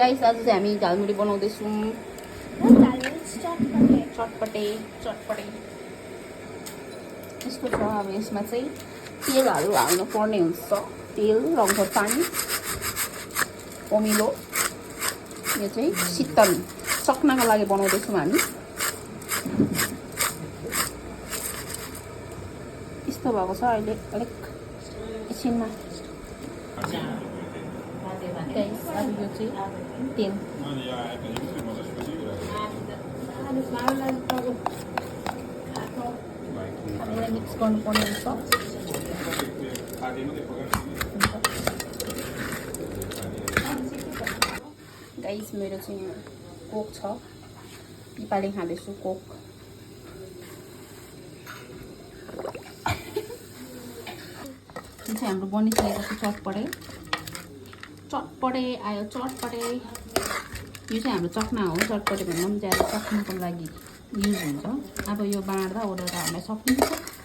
Guys आज चाहिँ हामी झालमुरी बनाउँदैछौँ। चटपटे चटपटे यस्तो छ। अब यसमा चाहिँ तेलहरू हाल्नु पर्ने हुन्छ। तेल, रङको पानी, अमिलो। यो चाहिँ शीतल चक्नाको लागि बनाउँदैछौँ हामी। यस्तो भएको छ अहिले अलिक एकछिनमा। गाइस अब यो चाहिँ तेल हामीलाई मिक्स गर्नुपर्ने हुन्छ। गाइस मेरो चाहिँ कोक छ, पिपाले खाँदैछु कोक। यो चाहिँ हाम्रो बनिसकेको छ चटपटे। चटपटे आयो चटपटे। यो चाहिँ हाम्रो चक्ना हो। चटपटे भन्दा पनि ज्यादा चक्नुको लागि युज हुन्छ। अब यो बाँड्दा ओर्दा हामीलाई सक्नुहुन्छ।